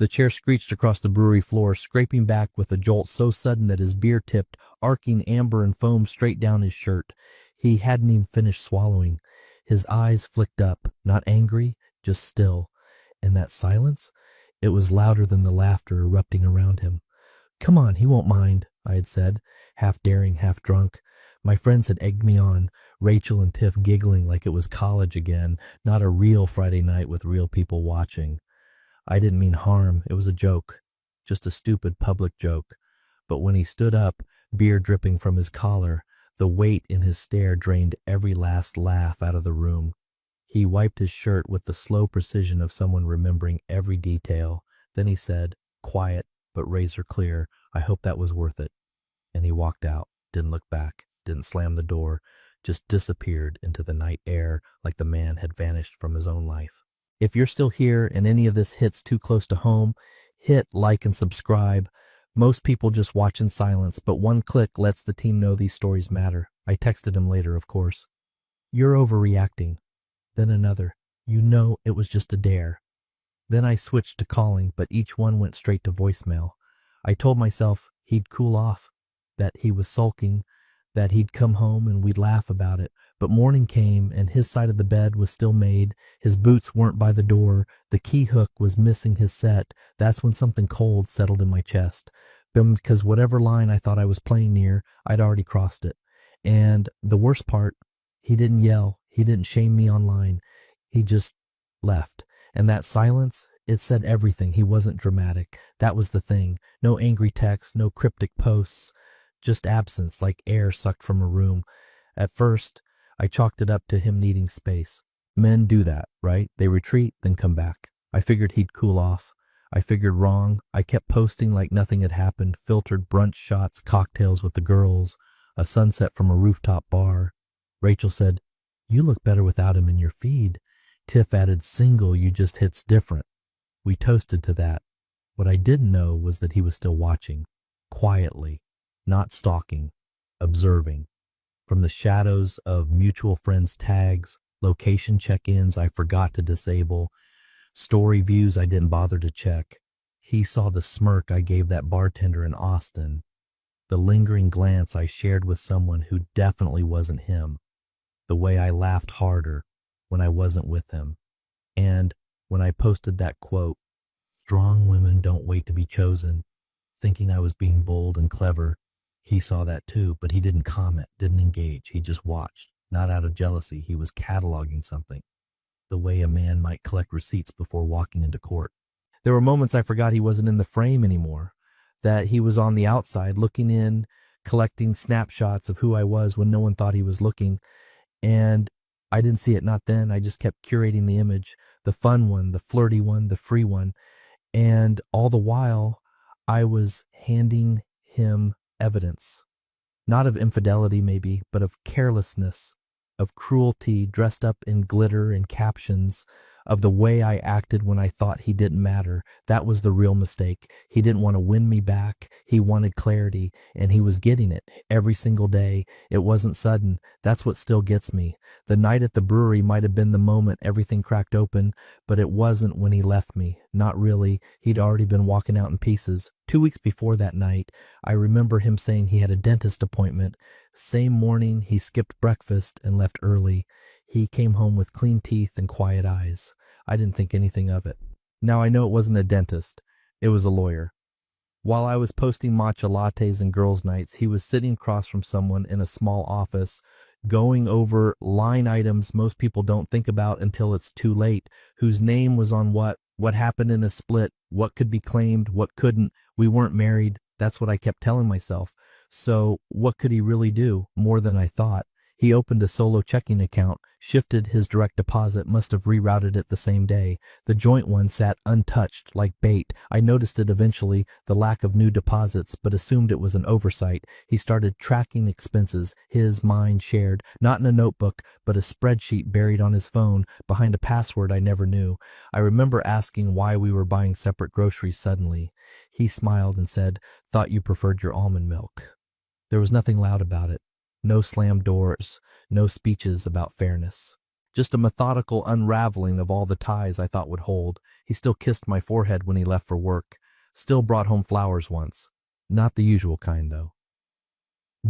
The chair screeched across the brewery floor, scraping back with a jolt so sudden that his beer tipped, arcing amber and foam straight down his shirt. He hadn't even finished swallowing. His eyes flicked up, not angry, just still. And that silence? It was louder than the laughter erupting around him. "Come on, he won't mind," I had said, half daring, half drunk. My friends had egged me on, Rachel and Tiff giggling like it was college again, not a real Friday night with real people watching. I didn't mean harm, it was a joke, just a stupid public joke. But when he stood up, beer dripping from his collar, the weight in his stare drained every last laugh out of the room. He wiped his shirt with the slow precision of someone remembering every detail. Then he said, quiet but razor clear, "I hope that was worth it." And he walked out, didn't look back, didn't slam the door, just disappeared into the night air like the man had vanished from his own life. If you're still here and any of this hits too close to home, hit like and subscribe. Most people just watch in silence, but one click lets the team know these stories matter. I texted him later, of course. "You're overreacting." Then another, "You know it was just a dare." Then I switched to calling, but each one went straight to voicemail. I told myself he'd cool off, that he was sulking, that he'd come home and we'd laugh about it. But morning came and his side of the bed was still made. His boots weren't by the door. The key hook was missing his set. That's when something cold settled in my chest. Because whatever line I thought I was playing near, I'd already crossed it. And the worst part, he didn't yell. He didn't shame me online. He just left. And that silence, it said everything. He wasn't dramatic. That was the thing. No angry texts, no cryptic posts, just absence like air sucked from a room. At first, I chalked it up to him needing space. Men do that, right? They retreat, then come back. I figured he'd cool off. I figured wrong. I kept posting like nothing had happened, filtered brunch shots, cocktails with the girls, a sunset from a rooftop bar. Rachel said, "You look better without him in your feed." Tiff added, "Single, you just hits different." We toasted to that. What I didn't know was that he was still watching, quietly, not stalking, observing. From the shadows of mutual friends' tags, location check-ins I forgot to disable, story views I didn't bother to check, he saw the smirk I gave that bartender in Austin, the lingering glance I shared with someone who definitely wasn't him, the way I laughed harder when I wasn't with him, and when I posted that quote, "Strong women don't wait to be chosen," thinking I was being bold and clever. He saw that too, but he didn't comment, didn't engage. He just watched, not out of jealousy. He was cataloging something, the way a man might collect receipts before walking into court. There were moments I forgot he wasn't in the frame anymore, that he was on the outside, looking in, collecting snapshots of who I was when no one thought he was looking. And I didn't see it, not then. I just kept curating the image, the fun one, the flirty one, the free one. And all the while, I was handing him evidence, not of infidelity maybe, but of carelessness, of cruelty dressed up in glitter and captions, of the way I acted when I thought he didn't matter. That was the real mistake. He didn't want to win me back. He wanted clarity, and he was getting it every single day. It wasn't sudden. That's what still gets me. The night at the brewery might have been the moment everything cracked open, but it wasn't when he left me. Not really. He'd already been walking out in pieces. 2 weeks before that night, I remember him saying he had a dentist appointment. Same morning, he skipped breakfast and left early. He came home with clean teeth and quiet eyes. I didn't think anything of it. Now I know it wasn't a dentist. It was a lawyer. While I was posting matcha lattes and girls' nights, he was sitting across from someone in a small office, going over line items most people don't think about until it's too late, whose name was on what happened in a split, what could be claimed, what couldn't. We weren't married. That's what I kept telling myself. So what could he really do? More than I thought. He opened a solo checking account, shifted his direct deposit, must have rerouted it the same day. The joint one sat untouched, like bait. I noticed it eventually, the lack of new deposits, but assumed it was an oversight. He started tracking expenses, his, mine, shared, not in a notebook, but a spreadsheet buried on his phone, behind a password I never knew. I remember asking why we were buying separate groceries suddenly. He smiled and said, "Thought you preferred your almond milk." There was nothing loud about it. No slammed doors, no speeches about fairness. Just a methodical unraveling of all the ties I thought would hold. He still kissed my forehead when he left for work. Still brought home flowers once. Not the usual kind, though.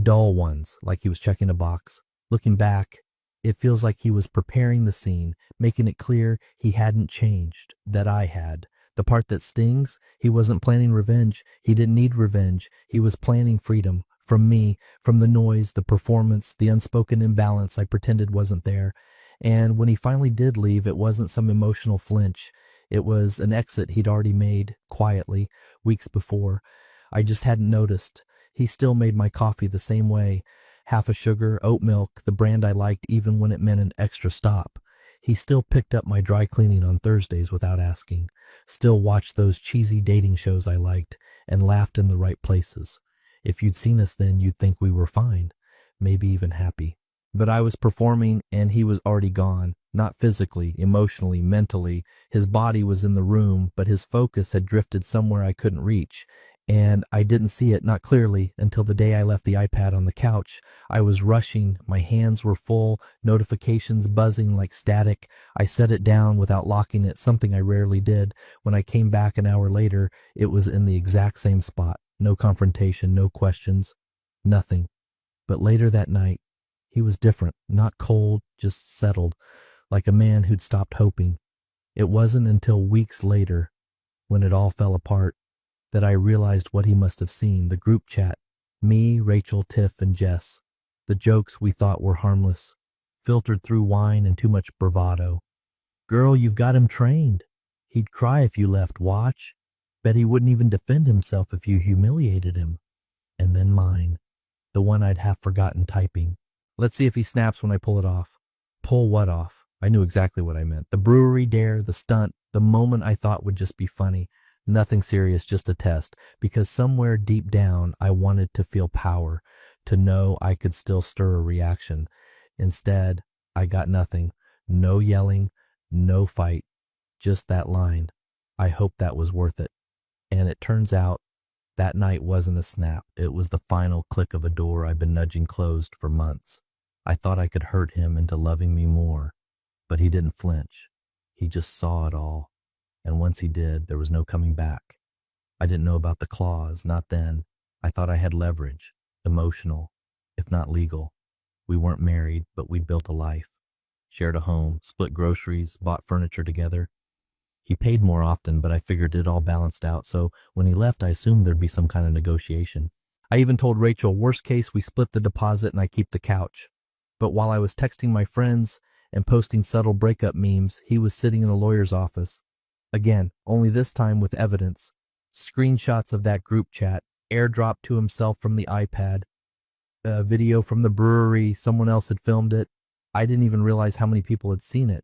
Dull ones, like he was checking a box. Looking back, it feels like he was preparing the scene, making it clear he hadn't changed, that I had. The part that stings, he wasn't planning revenge. He didn't need revenge. He was planning freedom. From me, from the noise, the performance, the unspoken imbalance I pretended wasn't there. And when he finally did leave, it wasn't some emotional flinch. It was an exit he'd already made, quietly, weeks before. I just hadn't noticed. He still made my coffee the same way. Half a sugar, oat milk, the brand I liked even when it meant an extra stop. He still picked up my dry cleaning on Thursdays without asking. Still watched those cheesy dating shows I liked and laughed in the right places. If you'd seen us then, you'd think we were fine, maybe even happy. But I was performing and he was already gone. Not physically, emotionally, mentally. His body was in the room, but his focus had drifted somewhere I couldn't reach. And I didn't see it, not clearly, until the day I left the iPad on the couch. I was rushing, my hands were full, notifications buzzing like static. I set it down without locking it, something I rarely did. When I came back an hour later, it was in the exact same spot. No confrontation, no questions, nothing. But later that night, he was different, not cold, just settled, like a man who'd stopped hoping. It wasn't until weeks later, when it all fell apart, that I realized what he must have seen. The group chat, me, Rachel, Tiff, and Jess. The jokes we thought were harmless, filtered through wine and too much bravado. Girl, you've got him trained. He'd cry if you left, watch. Bet he wouldn't even defend himself if you humiliated him. And then mine, the one I'd half forgotten typing. Let's see if he snaps when I pull it off. Pull what off? I knew exactly what I meant. The brewery dare, the stunt, the moment I thought would just be funny. Nothing serious, just a test, because somewhere deep down I wanted to feel power, to know I could still stir a reaction. Instead, I got nothing. No yelling, no fight, just that line. I hope that was worth it. And it turns out that night wasn't a snap. It was the final click of a door I'd been nudging closed for months. I thought I could hurt him into loving me more, but he didn't flinch. He just saw it all. And once he did, there was no coming back. I didn't know about the clause, not then. I thought I had leverage, emotional, if not legal. We weren't married, but we'd built a life. Shared a home, split groceries, bought furniture together. He paid more often, but I figured it all balanced out, so when he left, I assumed there'd be some kind of negotiation. I even told Rachel, worst case, we split the deposit and I keep the couch. But while I was texting my friends and posting subtle breakup memes, he was sitting in a lawyer's office. Again, only this time with evidence. Screenshots of that group chat, airdropped to himself from the iPad, a video from the brewery, someone else had filmed it. I didn't even realize how many people had seen it.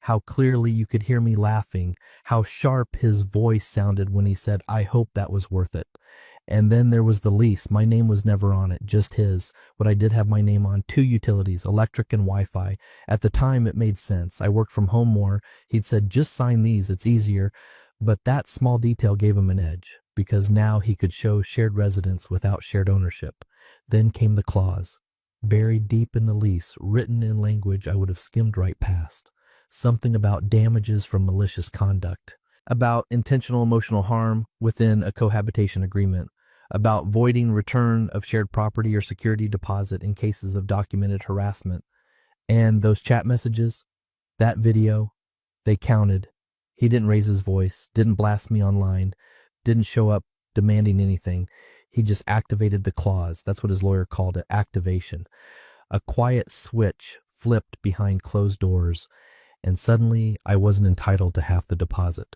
How clearly you could hear me laughing, how sharp his voice sounded when he said, I hope that was worth it. And then there was the lease. My name was never on it, just his. What I did have my name on, 2 utilities, electric and Wi-Fi. At the time, it made sense. I worked from home more. He'd said, just sign these, it's easier. But that small detail gave him an edge, because now he could show shared residence without shared ownership. Then came the clause, buried deep in the lease, written in language I would have skimmed right past. Something about damages from malicious conduct, about intentional emotional harm within a cohabitation agreement, about voiding return of shared property or security deposit in cases of documented harassment. And those chat messages, that video, they counted. He didn't raise his voice, didn't blast me online, didn't show up demanding anything. He just activated the clause. That's what his lawyer called it, activation. A quiet switch flipped behind closed doors. And suddenly, I wasn't entitled to half the deposit,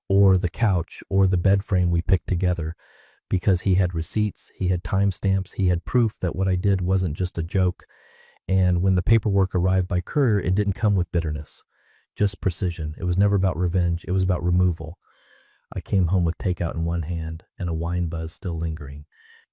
or the couch, or the bed frame we picked together, because he had receipts, he had timestamps, he had proof that what I did wasn't just a joke. And when the paperwork arrived by courier, it didn't come with bitterness, just precision. It was never about revenge, it was about removal. I came home with takeout in one hand and a wine buzz still lingering.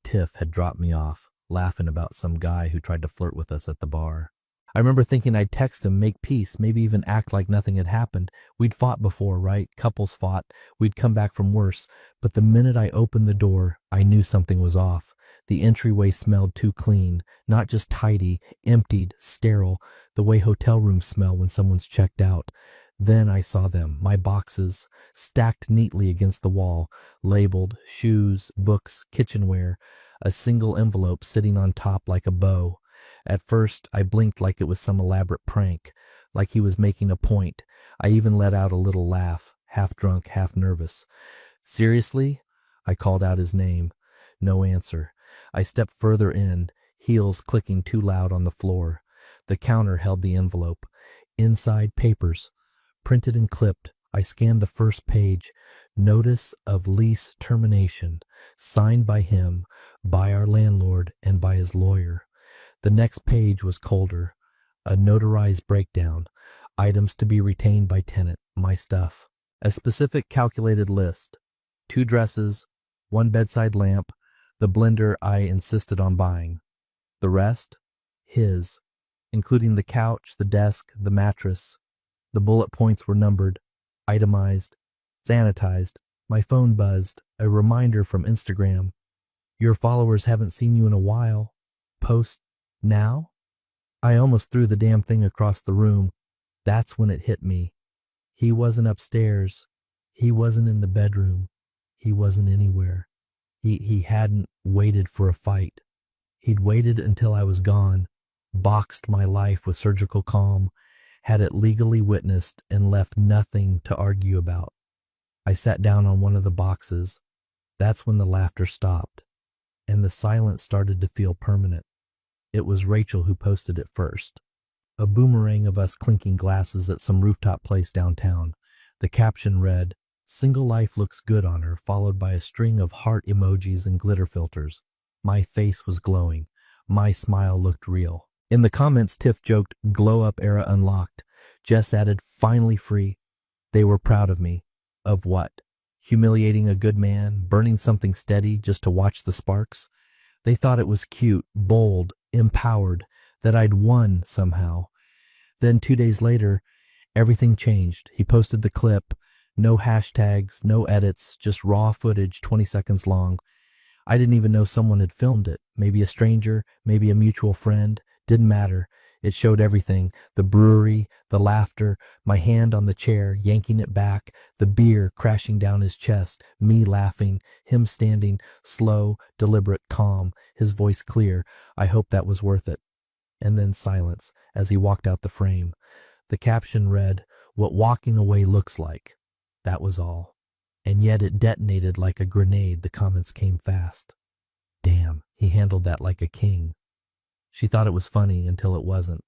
Tiff had dropped me off, laughing about some guy who tried to flirt with us at the bar. I remember thinking I'd text him, make peace, maybe even act like nothing had happened. We'd fought before, right? Couples fought. We'd come back from worse. But the minute I opened the door, I knew something was off. The entryway smelled too clean, not just tidy, emptied, sterile, the way hotel rooms smell when someone's checked out. Then I saw them, my boxes, stacked neatly against the wall, labeled shoes, books, kitchenware, a single envelope sitting on top like a bow. At first, I blinked like it was some elaborate prank, like he was making a point. I even let out a little laugh, half drunk, half nervous. Seriously? I called out his name. No answer. I stepped further in, heels clicking too loud on the floor. The counter held the envelope. Inside, papers. Printed and clipped. I scanned the first page. Notice of lease termination. Signed by him, by our landlord, and by his lawyer. The next page was colder. A notarized breakdown. Items to be retained by tenant. My stuff. A specific calculated list. 2 dresses, 1 bedside lamp, the blender I insisted on buying. The rest? His, including the couch, the desk, the mattress. The bullet points were numbered, itemized, sanitized. My phone buzzed, a reminder from Instagram. Your followers haven't seen you in a while. Post now? I almost threw the damn thing across the room. That's when it hit me. He wasn't upstairs. He wasn't in the bedroom. He wasn't anywhere. He hadn't waited for a fight. He'd waited until I was gone, boxed my life with surgical calm, had it legally witnessed, and left nothing to argue about. I sat down on one of the boxes. That's when the laughter stopped, and the silence started to feel permanent. It was Rachel who posted it first. A boomerang of us clinking glasses at some rooftop place downtown. The caption read, "Single life looks good on her," followed by a string of heart emojis and glitter filters. My face was glowing. My smile looked real. In the comments, Tiff joked, "Glow up era unlocked." Jess added, "Finally free." They were proud of me. Of what? Humiliating a good man, burning something steady just to watch the sparks? They thought it was cute, bold, empowered, that I'd won somehow. Then 2 days later, everything changed. He posted the clip. No hashtags, no edits, just raw footage 20 seconds long. I didn't even know someone had filmed it. Maybe a stranger, maybe a mutual friend. Didn't matter. It showed everything. The brewery, the laughter, my hand on the chair, yanking it back, the beer crashing down his chest, me laughing, him standing, slow, deliberate, calm, his voice clear. I hope that was worth it. And then silence as he walked out the frame. The caption read, "What walking away looks like." That was all. And yet it detonated like a grenade. The comments came fast. Damn, he handled that like a king. She thought it was funny until it wasn't.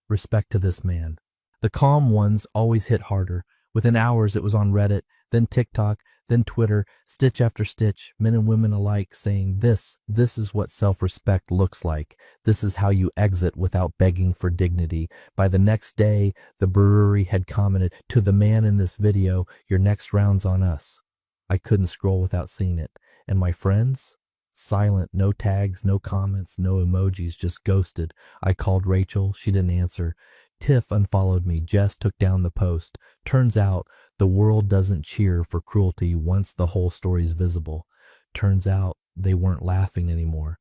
Respect to this man. The calm ones always hit harder. Within hours it was on Reddit, then TikTok, then Twitter, stitch after stitch, men and women alike saying this is what self-respect looks like. This is how you exit without begging for dignity. By the next day, the brewery had commented, "To the man in this video, your next round's on us." I couldn't scroll without seeing it. And my friends? Silent, no tags, no comments, no emojis, just ghosted. I called Rachel, she didn't answer. Tiff unfollowed me. Jess took down the post. Turns out the world doesn't cheer for cruelty once the whole story's visible. Turns out they weren't laughing anymore.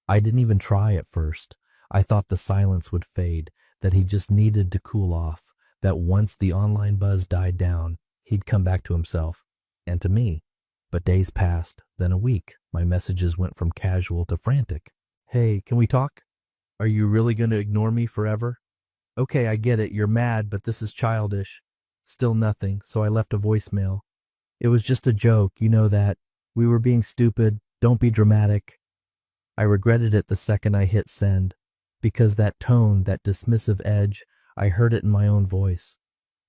I didn't even try at first. I thought the silence would fade, that he just needed to cool off, that once the online buzz died down, he'd come back to himself and to me. But days passed, then a week. My messages went from casual to frantic. "Hey, can we talk? Are you really going to ignore me forever? Okay, I get it, you're mad, but this is childish." Still nothing, so I left a voicemail. "It was just a joke, you know that. We were being stupid, don't be dramatic." I regretted it the second I hit send, because that tone, that dismissive edge, I heard it in my own voice.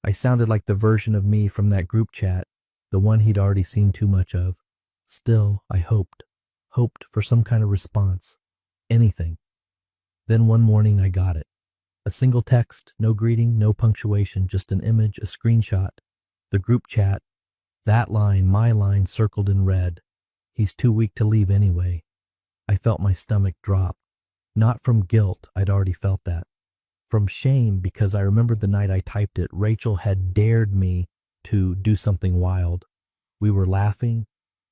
I sounded like the version of me from that group chat, the one he'd already seen too much of. Still, I hoped for some kind of response. Anything. Then one morning I got it. A single text, no greeting, no punctuation, just an image, a screenshot. The group chat. That line, my line, circled in red. "He's too weak to leave anyway." I felt my stomach drop. Not from guilt, I'd already felt that. From shame, because I remembered the night I typed it, Rachel had dared me to do something wild. We were laughing.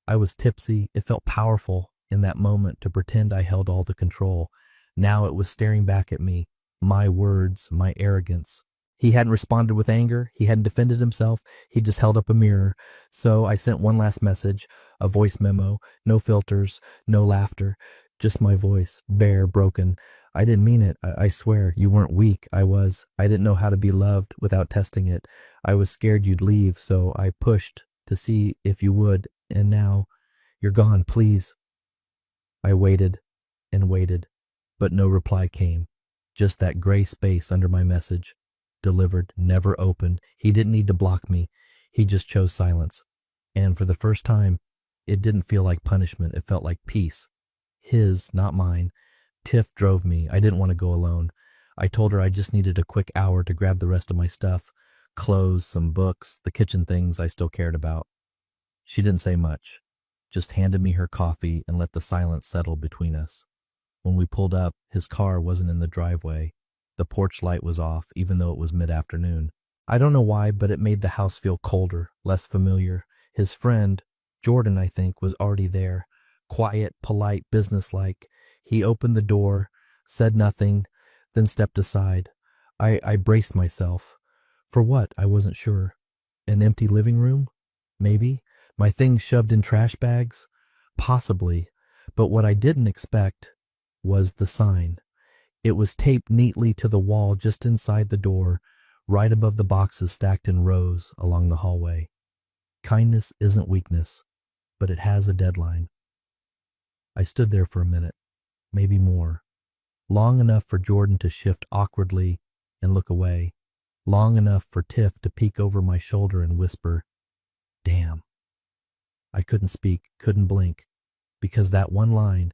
I was tipsy. It felt powerful in that moment to pretend I held all the control. Now it was staring back at me, my words, my arrogance. He hadn't responded with anger. He hadn't defended himself. He just held up a mirror. So I sent one last message, a voice memo, no filters, no laughter, just my voice, bare, broken. I didn't mean it. I swear, you weren't weak. I was. I didn't know how to be loved without testing it. I was scared you'd leave, so I pushed to see if you would, and now you're gone, please. I waited and waited, but no reply came. Just that gray space under my message. Delivered, never opened. He didn't need to block me. He just chose silence. And for the first time, it didn't feel like punishment. It felt like peace. His, not mine. Tiff drove me. I didn't want to go alone. I told her I just needed a quick hour to grab the rest of my stuff. Clothes, some books, the kitchen things I still cared about. She didn't say much. Just handed me her coffee and let the silence settle between us. When we pulled up, his car wasn't in the driveway. The porch light was off, even though it was mid-afternoon. I don't know why, but it made the house feel colder, less familiar. His friend, Jordan, I think, was already there. Quiet, polite, businesslike. He opened the door, said nothing, then stepped aside. I braced myself. For what? I wasn't sure. An empty living room? Maybe. My things shoved in trash bags? Possibly. But what I didn't expect was the sign. It was taped neatly to the wall just inside the door, right above the boxes stacked in rows along the hallway. Kindness isn't weakness, but it has a deadline. I stood there for a minute, maybe more. Long enough for Jordan to shift awkwardly and look away. Long enough for Tiff to peek over my shoulder and whisper, "Damn." I couldn't speak, couldn't blink, because that one line,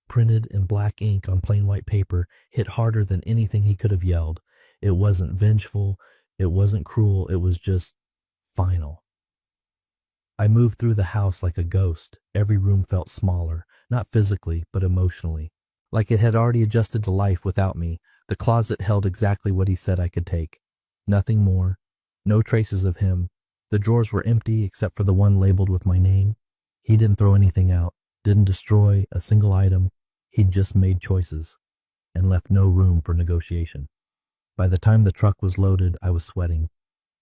printed in black ink on plain white paper, hit harder than anything he could have yelled. It wasn't vengeful, it wasn't cruel, it was just final. I moved through the house like a ghost. Every room felt smaller, not physically, but emotionally. Like it had already adjusted to life without me. The closet held exactly what he said I could take. Nothing more. No traces of him. The drawers were empty except for the one labeled with my name. He didn't throw anything out, didn't destroy a single item. He'd just made choices and left no room for negotiation. By the time the truck was loaded, I was sweating,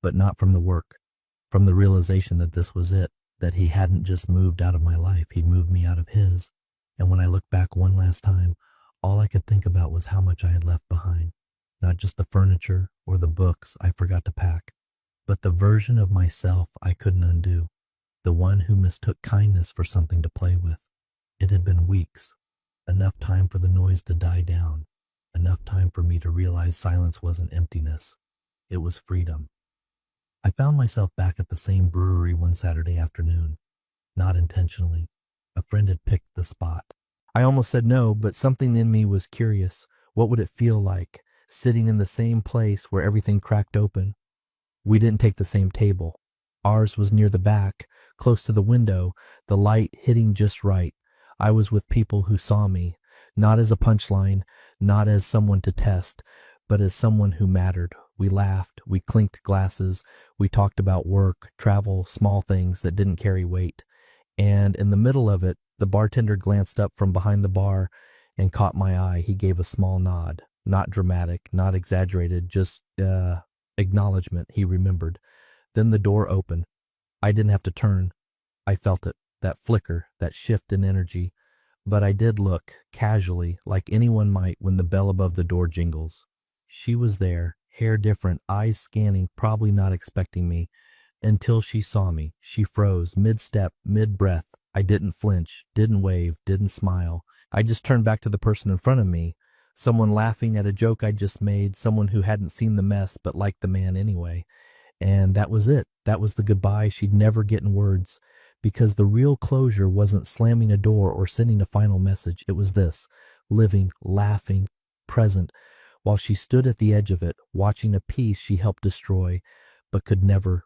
but not from the work, from the realization that this was it, that he hadn't just moved out of my life, he'd moved me out of his. And when I looked back one last time, all I could think about was how much I had left behind. Not just the furniture or the books I forgot to pack, but the version of myself I couldn't undo, the one who mistook kindness for something to play with. It had been weeks, enough time for the noise to die down, enough time for me to realize silence wasn't emptiness, it was freedom. I found myself back at the same brewery one Saturday afternoon, not intentionally. A friend had picked the spot. I almost said no, but something in me was curious. What would it feel like, sitting in the same place where everything cracked open? We didn't take the same table. Ours was near the back, close to the window, the light hitting just right. I was with people who saw me, not as a punchline, not as someone to test, but as someone who mattered. We laughed, we clinked glasses, we talked about work, travel, small things that didn't carry weight. And in the middle of it, the bartender glanced up from behind the bar and caught my eye. He gave a small nod, not dramatic, not exaggerated, just acknowledgement. He remembered. Then the door opened. I didn't have to turn. I felt it, that flicker, that shift in energy. But I did look, casually, like anyone might when the bell above the door jingles. She was there, hair different, eyes scanning, probably not expecting me. Until she saw me, she froze, mid-step, mid-breath. I didn't flinch, didn't wave, didn't smile. I just turned back to the person in front of me, someone laughing at a joke I just made, someone who hadn't seen the mess but liked the man anyway. And that was it. That was the goodbye she'd never get in words, because the real closure wasn't slamming a door or sending a final message. It was this, living, laughing, present, while she stood at the edge of it, watching a piece she helped destroy, but could never